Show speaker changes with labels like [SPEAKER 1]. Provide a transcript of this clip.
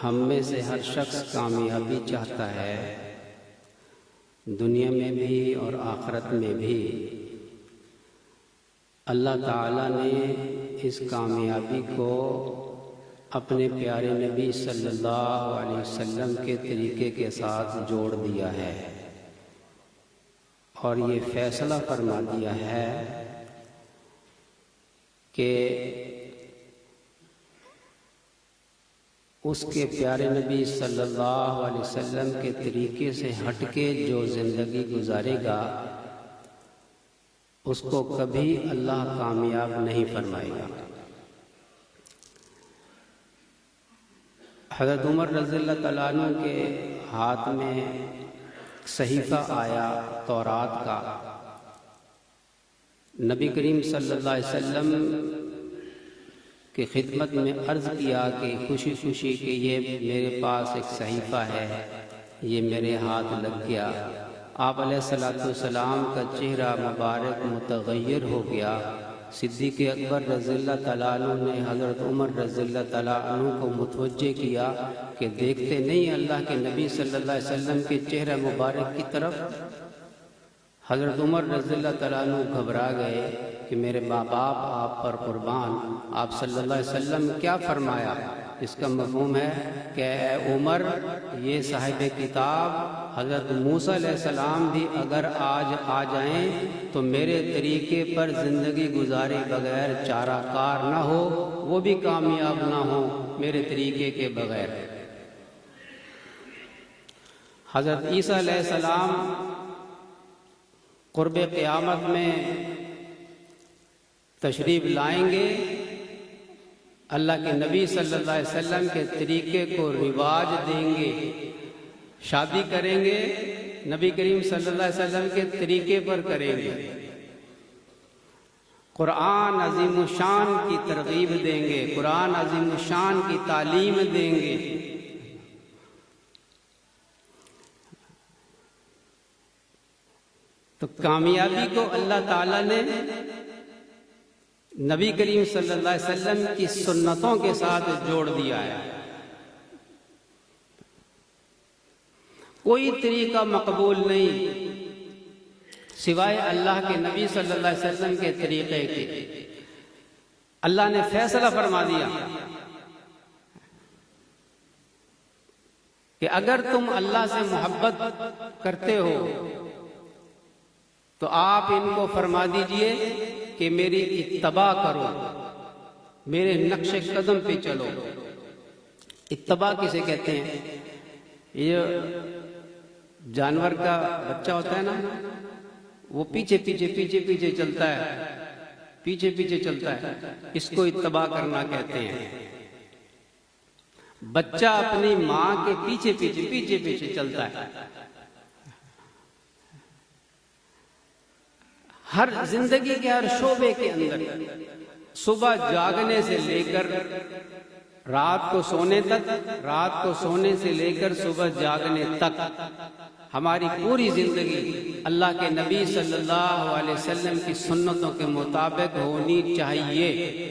[SPEAKER 1] ہم میں سے ہر شخص کامیابی چاہتا ہے، دنیا میں بھی اور آخرت میں بھی۔ اللہ تعالیٰ نے اس کامیابی کو اپنے پیارے نبی صلی اللہ علیہ وسلم کے طریقے کے ساتھ جوڑ دیا ہے، اور یہ فیصلہ فرما دیا ہے کہ اس کے پیارے نبی صلی اللہ علیہ وسلم کے طریقے سے ہٹ کے جو زندگی گزارے گا اس کو کبھی اللہ کامیاب نہیں فرمائے گا۔ حضرت عمر رضی اللہ تعالیٰ عنہ کے ہاتھ میں صحیفہ آیا تورات کا۔ نبی کریم صلی اللہ علیہ وسلم کی خدمت میں عرض کیا کہ خوشی خوشی کہ یہ میرے پاس ایک صحیفہ ہے، یہ میرے ہاتھ لگ گیا۔ آپ علیہ السلام کا چہرہ مبارک متغیر ہو گیا۔ صدیق اکبر رضی اللہ تعالیٰ عنہ نے حضرت عمر رضی اللہ تعالیٰ عنہ کو متوجہ کیا کہ دیکھتے نہیں اللہ کے نبی صلی اللہ علیہ وسلم کے چہرہ مبارک کی طرف؟ حضرت عمر رضی اللہ تعالیٰ عنہ گھبرا گئے کہ میرے ماں باپ آپ پر قربان، آپ صلی اللہ علیہ وسلم کیا فرمایا؟ اس کا مفہوم ہے کہ اے عمر، یہ صاحب کتاب حضرت موسیٰ علیہ السلام بھی اگر آج آ جائیں تو میرے طریقے پر زندگی گزارے بغیر چارہ کار نہ ہو، وہ بھی کامیاب نہ ہو میرے طریقے کے بغیر۔ حضرت عیسیٰ علیہ السلام قرب قیامت میں تشریف لائیں گے، اللہ کے نبی صلی اللہ علیہ وسلم کے طریقے کو رواج دیں گے، شادی کریں گے، نبی کریم صلی اللہ علیہ وسلم کے طریقے پر کریں گے، قرآن عظیم الشان کی ترغیب دیں گے، قرآن عظیم الشان کی تعلیم دیں گے۔ تو کامیابی کو اللہ تعالیٰ نے نبی کریم صلی اللہ علیہ وسلم کی سنتوں کے ساتھ جوڑ دیا ہے۔ کوئی طریقہ مقبول نہیں سوائے اللہ کے نبی صلی اللہ علیہ وسلم کے طریقے کے۔ اللہ نے فیصلہ فرما دیا کہ اگر تم اللہ سے محبت کرتے ہو تو آپ ان کو فرما دیجئے کہ میری اتباع کرو، میرے نقش قدم پہ چلو۔ اتباع کسے کہتے ہیں؟ یہ جانور کا بچہ ہوتا ہے نا، وہ پیچھے پیچھے پیچھے پیچھے چلتا ہے، پیچھے پیچھے چلتا ہے، اس کو اتباع کرنا کہتے ہیں۔ بچہ اپنی ماں کے پیچھے پیچھے پیچھے پیچھے چلتا ہے۔ ہر زندگی کے ہر شعبے کے اندر، صبح جاگنے سے لے کر رات کو سونے تک، رات کو سونے سے لے کر صبح جاگنے تک، ہماری پوری زندگی اللہ کے نبی صلی اللہ علیہ وسلم کی سنتوں کے مطابق ہونی چاہیے۔